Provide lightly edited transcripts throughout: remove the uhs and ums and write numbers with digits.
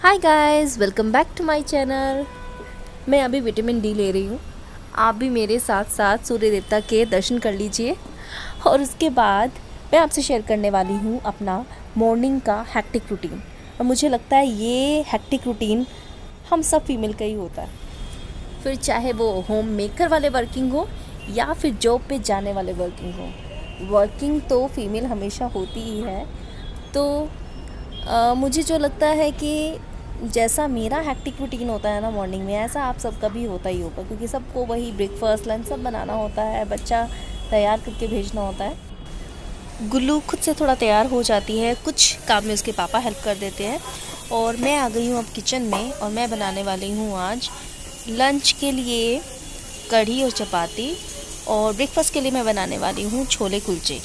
Hi guys, welcome back to my channel. मैं अभी vitamin D ले रही हूँ। आप भी मेरे साथ साथ सूर्य देवता के दर्शन कर लीजिए। और उसके बाद मैं आपसे शेयर करने वाली हूँ अपना मॉर्निंग का हैक्टिक रूटीन। और मुझे लगता है ये हैक्टिक रूटीन हम सब फीमेल का ही होता है, फिर चाहे वो होम मेकर वाले वर्किंग हो या फिर जॉब पे जाने वाले वर्किंग हो। वर्किंग तो फीमेल हमेशा होती ही है। तो मुझे जो लगता है कि जैसा मेरा हैक्टिक रूटीन होता है ना मॉर्निंग में, ऐसा आप सबका भी होता ही होगा, क्योंकि सबको वही ब्रेकफास्ट लंच सब बनाना होता है, बच्चा तैयार करके भेजना होता है। गुल्लू खुद से थोड़ा तैयार हो जाती है, कुछ काम में उसके पापा हेल्प कर देते हैं। और मैं आ गई हूँ अब किचन में और मैं बनाने वाली हूँ आज लंच के लिए कढ़ी और चपाती, और ब्रेकफास्ट के लिए मैं बनाने वाली हूँ छोले कुलचे।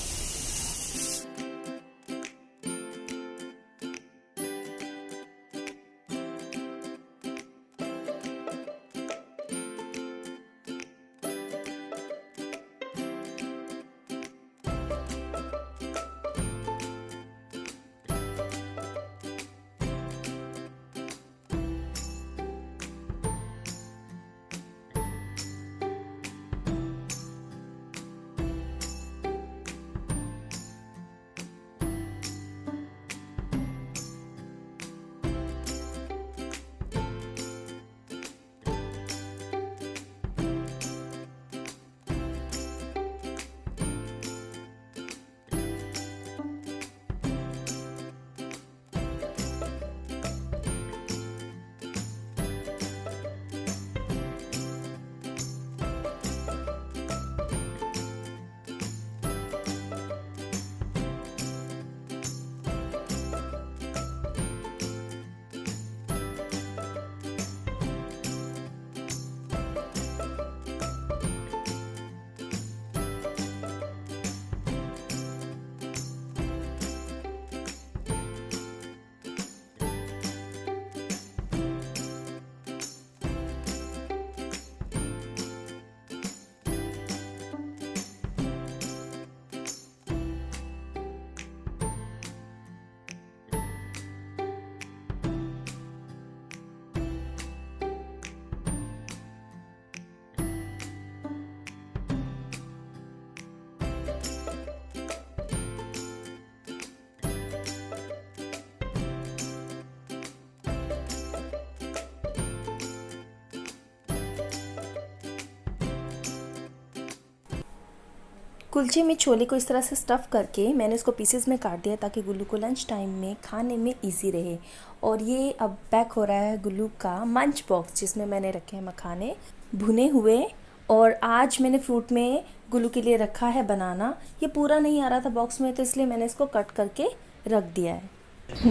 कुलचे में छोले को इस तरह से स्टफ़ करके मैंने इसको पीसेस में काट दिया ताकि गुल्लू को लंच टाइम में खाने में इजी रहे। और ये अब पैक हो रहा है गुल्लू का मंच बॉक्स, जिसमें मैंने रखे हैं मखाने भुने हुए। और आज मैंने फ्रूट में गुल्लू के लिए रखा है बनाना। ये पूरा नहीं आ रहा था बॉक्स में, तो इसलिए मैंने इसको कट करके रख दिया है।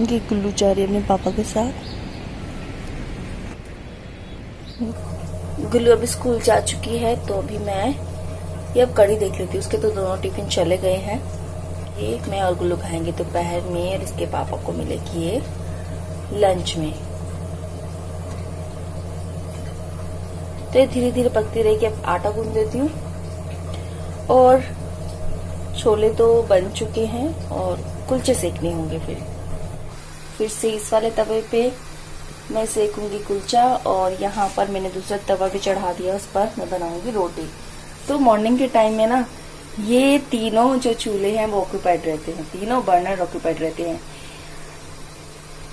ये गुल्लू जा रही है अपने पापा के साथ। गुल्लू अभी स्कूल जा चुकी है, तो अभी मैं ये अब कढ़ी देख लेती हूँ। उसके तो दोनों टिफिन चले गए हैं। एक मैं और गुल्लू खाएंगे दोपहर में, और इसके पापा को मिलेगी ये लंच में। तो ये धीरे धीरे पकती रहेगी। अब आटा गूंद देती हूँ। और छोले तो बन चुके हैं और कुलचे सेकने होंगे। फिर से इस वाले तवे पे मैं सेकूंगी कुलचा, और यहाँ पर मैंने दूसरा तवा भी चढ़ा दिया, उस पर मैं बनाऊंगी रोटी। तो मॉर्निंग के टाइम में ना ये तीनों जो चूल्हे हैं वो ऑक्यूपाइड रहते हैं, तीनों बर्नर ऑक्यूपाइड रहते हैं।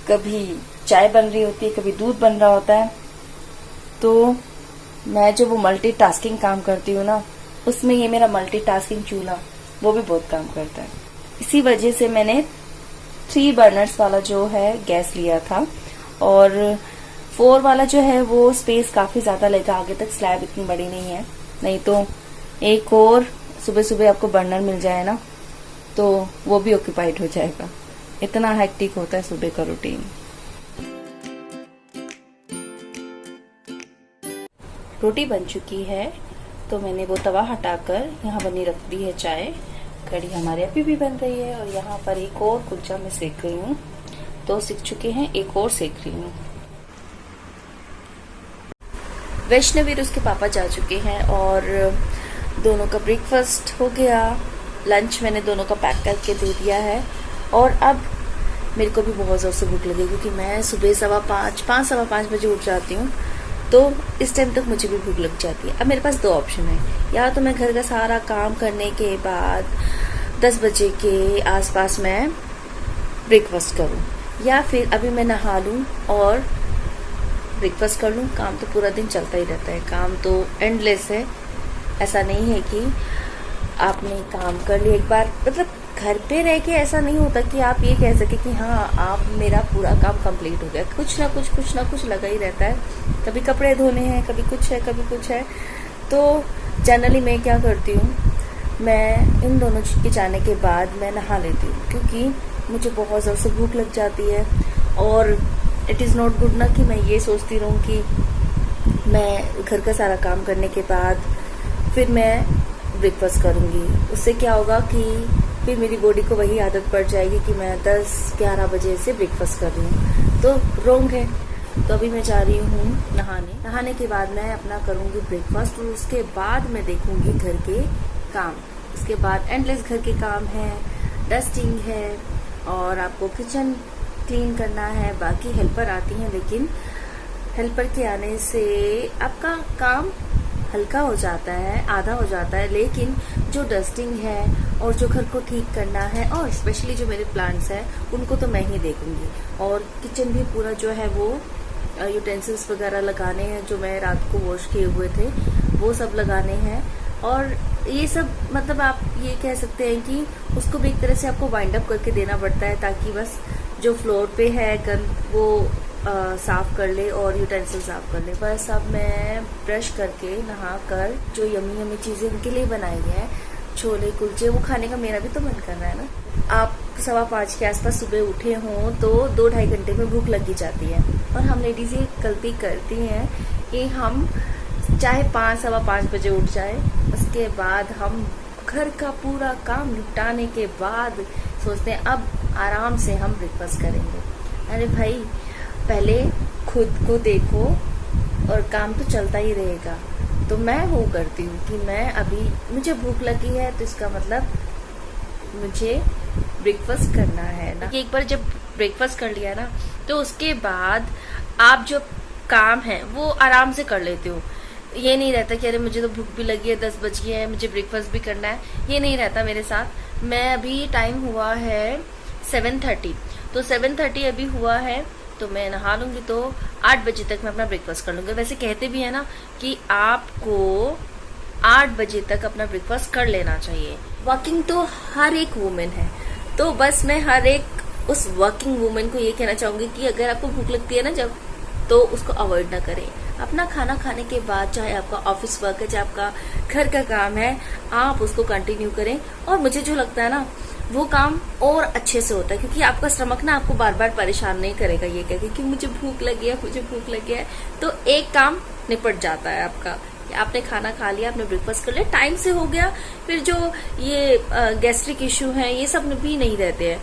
कभी चाय बन रही होती है, कभी दूध बन रहा होता है। तो मैं जो वो मल्टीटास्किंग काम करती हूँ ना, उसमें ये मेरा मल्टीटास्किंग चूल्हा वो भी बहुत काम करता है। इसी वजह से मैंने 3 बर्नर्स वाला जो है गैस लिया था। और 4 वाला जो है वो स्पेस काफी ज्यादा लेगा, आगे तक स्लैब इतनी बड़ी नहीं है। नहीं तो एक और सुबह सुबह आपको बर्नर मिल जाए ना, तो वो भी ऑक्यूपाइड हो जाएगा। इतना हेक्टिक होता है सुबह का रूटीन। रोटी बन चुकी है, तो मैंने वो तवा हटाकर यहाँ बनी रख दी है चाय। कढ़ी हमारे अभी भी बन रही है, और यहाँ पर एक और कुलचा मैं सेक रही हूँ। 2 सीख चुके हैं, एक और सेक रही हूँ। वैष्णवी और उसके पापा जा चुके हैं, और दोनों का ब्रेकफास्ट हो गया। लंच मैंने दोनों का पैक करके दे दिया है। और अब मेरे को भी बहुत ज़ोर से भूख लगी, क्योंकि मैं सुबह 5:15 बजे उठ जाती हूँ, तो इस टाइम तक मुझे भी भूख लग जाती है। अब मेरे पास 2 ऑप्शन है, या तो मैं घर का सारा काम करने के बाद 10 बजे के आसपास मैं ब्रेकफास्ट करूँ, या फिर अभी मैं नहा लूँ और ब्रेकफास्ट कर लूँ। काम तो पूरा दिन चलता ही रहता है, काम तो एंडलेस है। ऐसा नहीं है कि आपने काम कर लिया एक बार, मतलब घर पे रह के ऐसा नहीं होता कि आप ये कह सके कि हाँ आप मेरा पूरा काम कंप्लीट हो गया। कुछ ना कुछ लगा ही रहता है। कभी कपड़े धोने हैं, कभी कुछ है, कभी कुछ है। तो जनरली मैं क्या करती हूँ, मैं इन दोनों के जाने के बाद मैं नहा लेती हूँ, क्योंकि मुझे बहुत ज़ोर से भूख लग जाती है। और इट इज़ नॉट गुड ना कि मैं ये सोचती रहूँ कि मैं घर का सारा काम करने के बाद फिर मैं ब्रेकफास्ट करूँगी। उससे क्या होगा कि फिर मेरी बॉडी को वही आदत पड़ जाएगी कि मैं 10-11 बजे से ब्रेकफास्ट कर रही हूँ, तो रॉन्ग है। तो अभी मैं जा रही हूँ नहाने के बाद मैं अपना करूँगी ब्रेकफास्ट, और उसके बाद मैं देखूँगी घर के काम। उसके बाद एंडलेस घर के काम है, डस्टिंग है, और आपको किचन क्लीन करना है। बाकी हेल्पर आती हैं, लेकिन हेल्पर के आने से आपका काम हल्का हो जाता है, आधा हो जाता है। लेकिन जो डस्टिंग है और जो घर को ठीक करना है, और स्पेशली जो मेरे प्लांट्स हैं उनको तो मैं ही देखूंगी। और किचन भी पूरा जो है वो यूटेंसिल्स वगैरह लगाने हैं, जो मैं रात को वॉश किए हुए थे वो सब लगाने हैं। और ये सब मतलब आप ये कह सकते हैं कि उसको भी एक तरह से आपको वाइंड अप करके देना पड़ता है, ताकि बस जो फ्लोर पे है गंद वो साफ कर ले और यूटेंसिल साफ कर ले। बस अब मैं ब्रश करके नहा कर जो यमी यमी चीजें उनके लिए बनाई है, छोले कुलचे, वो खाने का मेरा भी तो मन कर रहा है ना। आप 5:15 के आसपास सुबह उठे हों तो 2-2.5 घंटे में भूख लगी जाती है। और हम लेडीज ये गलती करती हैं कि हम चाहे 5-5:15 बजे उठ जाए, उसके बाद हम घर का पूरा काम निपटाने के बाद सोचते हैं अब आराम से हम ब्रेकफास्ट करेंगे। अरे भाई, पहले खुद को देखो, और काम तो चलता ही रहेगा। तो मैं वो करती हूँ कि मैं अभी मुझे भूख लगी है, तो इसका मतलब मुझे ब्रेकफास्ट करना है ना। एक बार जब ब्रेकफास्ट कर लिया ना, तो उसके बाद आप जो काम है वो आराम से कर लेते हो। ये नहीं रहता कि अरे मुझे तो भूख भी लगी है, 10 बज गए हैं, मुझे ब्रेकफास्ट भी करना है, ये नहीं रहता मेरे साथ। मैं अभी टाइम हुआ है 7:30, तो 7:30 अभी हुआ है, तो मैं नहा लूंगी तो 8 बजे तक मैं अपना ब्रेकफास्ट कर लूंगी। वैसे कहते भी है ना कि आपको 8 बजे तक अपना ब्रेकफास्ट कर लेना चाहिए। वर्किंग तो हर एक वुमेन है, तो बस मैं हर एक उस वर्किंग वुमेन को ये कहना चाहूंगी कि अगर आपको भूख लगती है ना जब, तो उसको अवॉइड ना करें। अपना खाना खाने के बाद, चाहे आपका ऑफिस वर्क है, चाहे आपका घर का काम है, आप उसको कंटिन्यू करें। और मुझे जो लगता है ना, वो काम और अच्छे से होता है, क्योंकि आपका स्टमक ना आपको बार बार परेशान नहीं करेगा ये कह के कि मुझे भूख लगी है, मुझे भूख लगी है। तो एक काम निपट जाता है आपका, आपने खाना खा लिया, आपने ब्रेकफास्ट कर लिया, टाइम से हो गया। फिर जो ये गैस्ट्रिक इश्यू है ये सब भी नहीं रहते हैं,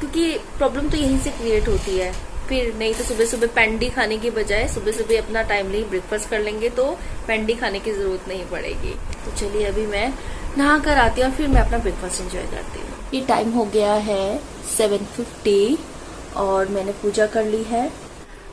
क्योंकि प्रॉब्लम तो यहीं से क्रिएट होती है। फिर नहीं तो सुबह सुबह पेंडी खाने की बजाय सुबह सुबह अपना टाइमली ब्रेकफास्ट कर लेंगे तो पेंडी खाने की जरूरत नहीं पड़ेगी। तो चलिए अभी मैं नहा कर आती हूँ और फिर मैं अपना ब्रेकफास्ट एंजॉय करती हूँ। ये टाइम हो गया है 7:50 और मैंने पूजा कर ली है।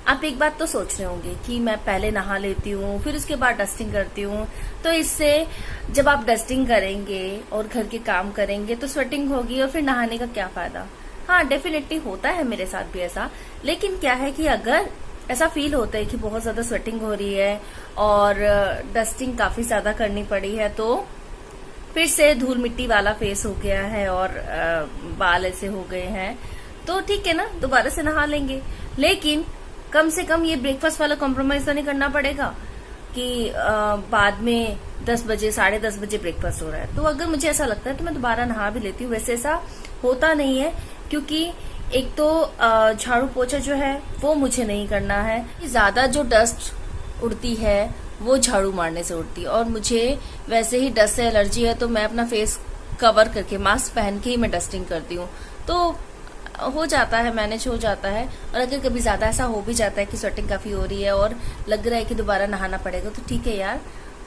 आप एक बात तो सोच रहे होंगे कि मैं पहले नहा लेती हूँ फिर उसके बाद डस्टिंग करती हूँ, तो इससे जब आप डस्टिंग करेंगे और घर के काम करेंगे तो स्वेटिंग होगी और फिर नहाने का क्या फायदा। हाँ, डेफिनेटली होता है मेरे साथ भी ऐसा, लेकिन क्या है कि अगर ऐसा फील होता है कि बहुत ज्यादा स्वेटिंग हो रही है और डस्टिंग काफी ज्यादा करनी पड़ी है, तो फिर से धूल मिट्टी वाला फेस हो गया है और बाल ऐसे हो गए हैं, तो ठीक है ना, दोबारा से नहा लेंगे। लेकिन कम से कम ये ब्रेकफास्ट वाला कॉम्प्रोमाइज तो नहीं करना पड़ेगा कि बाद में 10 बजे 10:30 बजे ब्रेकफास्ट हो रहा है। तो अगर मुझे ऐसा लगता है तो मैं दोबारा नहा भी लेती हूँ। वैसे ऐसा होता नहीं है, क्योंकि एक तो झाड़ू पोछा जो है वो मुझे नहीं करना है। ज्यादा जो डस्ट उड़ती है वो झाड़ू मारने से उड़ती है, और मुझे वैसे ही डस्ट से एलर्जी है, तो मैं अपना फेस कवर करके मास्क पहन के ही मैं डस्टिंग करती हूँ, तो हो जाता है, मैनेज हो जाता है। और अगर कभी ज्यादा ऐसा हो भी जाता है कि स्वेटिंग काफी हो रही है और लग रहा है कि दोबारा नहाना पड़ेगा, तो ठीक है यार,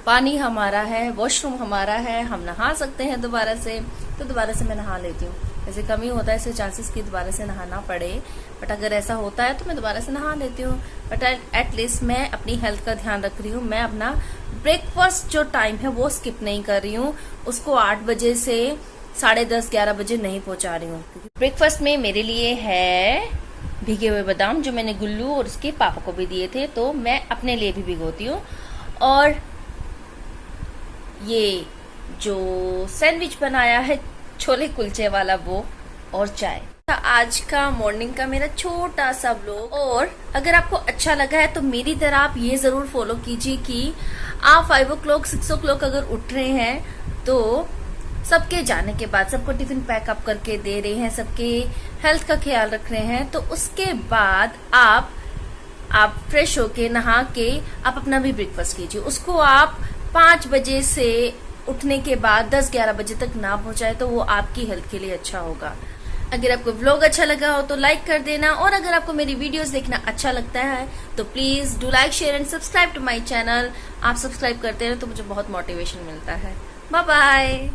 पानी हमारा है, वॉशरूम हमारा है, हम नहा सकते हैं दोबारा से, तो दोबारा से मैं नहा लेती हूँ। वैसे कम ही होता है, इससे चांसेस कि दोबारा से नहाना पड़े, बट अगर ऐसा होता है तो मैं दोबारा से नहा लेती हूँ। बट एटलीस्ट मैं अपनी हेल्थ का ध्यान रख रही हूँ। मैं अपना ब्रेकफास्ट जो टाइम है वो स्किप नहीं कर रही हूँ, उसको 8 बजे से 10:30-11 बजे नहीं पहुंचा रही हूँ। ब्रेकफास्ट में मेरे लिए है भीगे हुए बादाम, जो मैंने गुल्लू और उसके पापा को भी दिए थे, तो मैं अपने लिए भी भिगोती हूँ। और ये जो सैंडविच बनाया है छोले कुलचे वाला, वो, और चाय। आज का मॉर्निंग का मेरा छोटा सा व्लॉग। और अगर आपको अच्छा लगा है तो मेरी तरह आप ये जरूर फॉलो कीजिए कि आप 5 o'clock 6 o'clock अगर उठ रहे हैं तो सबके जाने के बाद सबको टिफिन पैक अप करके दे रहे हैं, सबके हेल्थ का ख्याल रख रहे हैं, तो उसके बाद आप फ्रेश होके नहा के आप अपना भी ब्रेकफास्ट कीजिए। उसको आप 5 बजे से उठने के बाद 10-11 बजे तक ना पहुंचाए तो वो आपकी हेल्थ के लिए अच्छा होगा। अगर आपको व्लॉग अच्छा लगा हो तो लाइक कर देना, और अगर आपको मेरी वीडियोस देखना अच्छा लगता है तो please do like, share and subscribe to my channel. आप सब्सक्राइब करते हैं तो मुझे बहुत मोटिवेशन मिलता है। Bye bye.